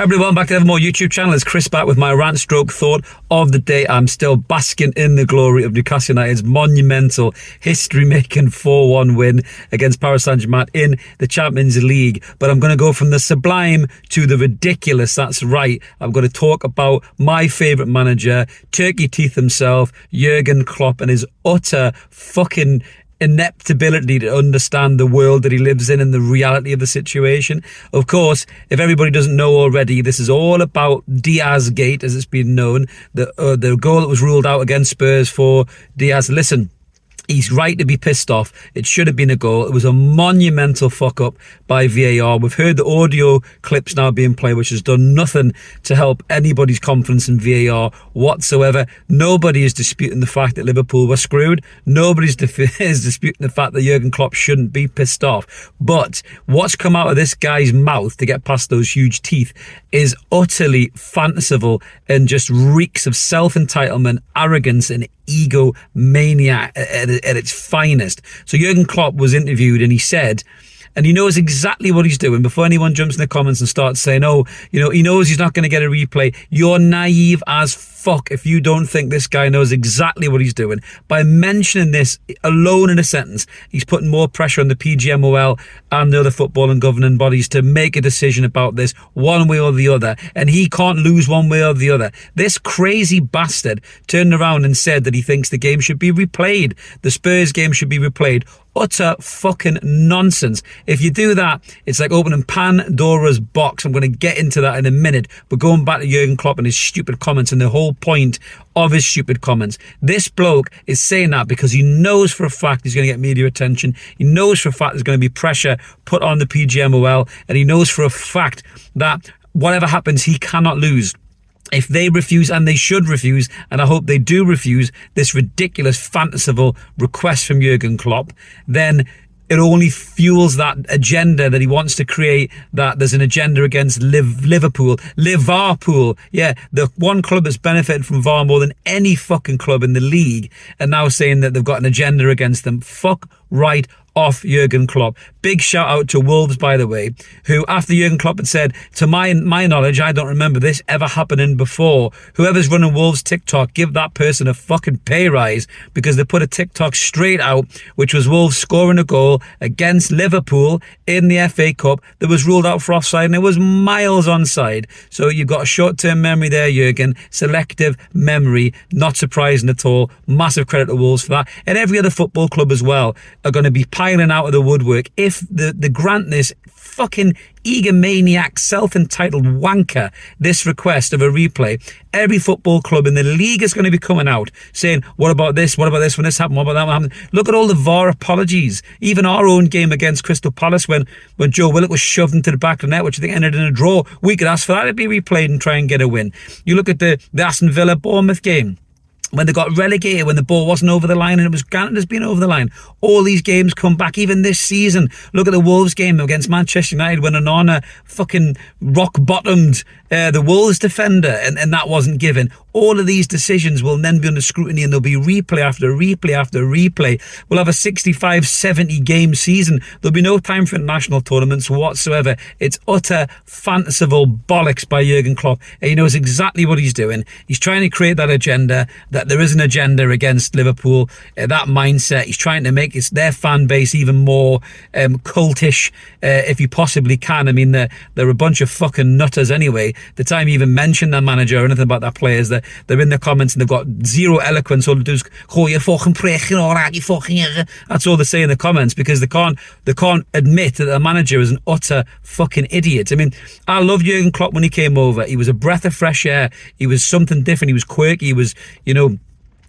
Everyone, back to the Evermore YouTube channel. It's Chris back with my rant stroke thought of the day. I'm still basking in the glory of Newcastle United's monumental history-making 4-1 win against Paris Saint-Germain in the Champions League. But I'm going to go from the sublime to the ridiculous. That's right. I'm going to talk about my favourite manager, Turkey Teeth himself, Jurgen Klopp, and his utter fucking inept ability to understand the world that he lives in and the reality of the situation. Of course, if everybody doesn't know already, this is all about Diaz Gate, as it's been known. The goal that was ruled out against Spurs for Diaz. Listen, he's right to be pissed off. It should have been a goal. It was a monumental fuck up by VAR. We've heard the audio clips now being played, which has done nothing to help anybody's confidence in VAR whatsoever. Nobody is disputing the fact that Liverpool were screwed. Nobody's is disputing the fact that Jurgen Klopp shouldn't be pissed off. But what's come out of this guy's mouth to get past those huge teeth is utterly fanciful and just reeks of self-entitlement, arrogance and egomaniac at its finest. So Jurgen Klopp was interviewed and he said, and he knows exactly what he's doing. Before anyone jumps in the comments and starts saying, oh, you know, he knows he's not going to get a replay. You're naive as fuck if you don't think this guy knows exactly what he's doing. By mentioning this alone in a sentence, he's putting more pressure on the PGMOL and the other football and governing bodies to make a decision about this one way or the other. And he can't lose one way or the other. This crazy bastard turned around and said that he thinks the game should be replayed. The Spurs game should be replayed. Utter fucking nonsense. If you do that, it's like opening Pandora's box. I'm going to get into that in a minute. But going back to Jurgen Klopp and his stupid comments and the whole point of his stupid comments. This bloke is saying that because he knows for a fact he's going to get media attention. He knows for a fact there's going to be pressure put on the PGMOL. And he knows for a fact that whatever happens, he cannot lose. If they refuse, and they should refuse, and I hope they do refuse, this ridiculous, fanciful request from Jurgen Klopp, then it only fuels that agenda that he wants to create, that there's an agenda against Liverpool. Yeah, the one club that's benefited from VAR more than any fucking club in the league, and now saying that they've got an agenda against them. Fuck right off Jurgen Klopp. Big shout out to Wolves, by the way, who after Jurgen Klopp had said, to my knowledge, I don't remember this ever happening before. Whoever's running Wolves TikTok, give that person a fucking pay rise, because they put a TikTok straight out, which was Wolves scoring a goal against Liverpool in the FA Cup that was ruled out for offside, and it was miles onside. So you've got a short-term memory there, Jurgen. Selective memory. Not surprising at all. Massive credit to Wolves for that. And every other football club as well are going to be piling out of the woodwork if the grant this fucking egomaniac, self-entitled wanker this request of a replay. Every football club in the league is going to be coming out saying, what about this? What about this when this happened? What about that? What happened? Look at all the VAR apologies. Even our own game against Crystal Palace when Joe Willock was shoved into the back of the net, which I think ended in a draw. We could ask for that to be replayed and try and get a win. You look at the Aston Villa Bournemouth game, when they got relegated, when the ball wasn't over the line and it was granted as being over the line. All these games come back, even this season. Look at the Wolves game against Manchester United when Onana fucking rock-bottomed the Wolves defender and that wasn't given. All of these decisions will then be under scrutiny and there'll be replay after replay after replay. We'll have a 65, 70 game season. There'll be no time for international tournaments whatsoever. It's utter fanciful bollocks by Jurgen Klopp. And he knows exactly what he's doing. He's trying to create that agenda, that there is an agenda against Liverpool, that mindset. He's trying to make their fan base even more cultish, if he possibly can. I mean, they're a bunch of fucking nutters anyway. The time you even mention their manager or anything about their players, they're in the comments and they've got zero eloquence. All they do is, oh, you fucking prick, you know, you fucking... That's all they say in the comments, because they can't admit that their manager is an utter fucking idiot. I mean, I loved Jurgen Klopp when he came over. He was a breath of fresh air. He was something different. He was quirky. He was, you know...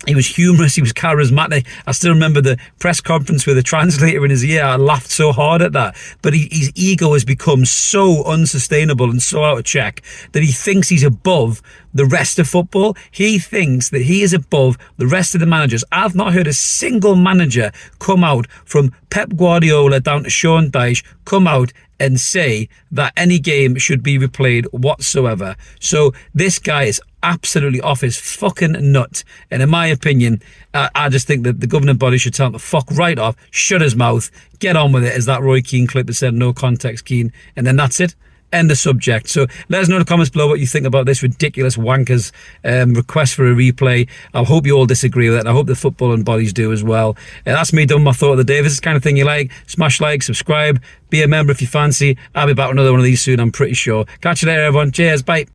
He was humorous, he was charismatic. I still remember the press conference with the translator in his ear. I laughed so hard at that. But his ego has become so unsustainable and so out of check that he thinks he's above the rest of football. He thinks that he is above the rest of the managers. I've not heard a single manager come out, from Pep Guardiola down to Sean Dyche, come out and say that any game should be replayed whatsoever. So this guy is absolutely off his fucking nut. And in my opinion, I just think that the governing body should tell him to fuck right off, shut his mouth, get on with it, as that Roy Keane clip that said, no context, Keane. And then that's it. End of subject. So let us know in the comments below what you think about this ridiculous wankers request for a replay. I hope you all disagree with it. I hope the football and bodies do as well. That's me done my thought of the day. If this is the kind of thing you like, smash like, subscribe, be a member if you fancy. I'll be back with another one of these soon, I'm pretty sure. Catch you later, everyone. Cheers. Bye.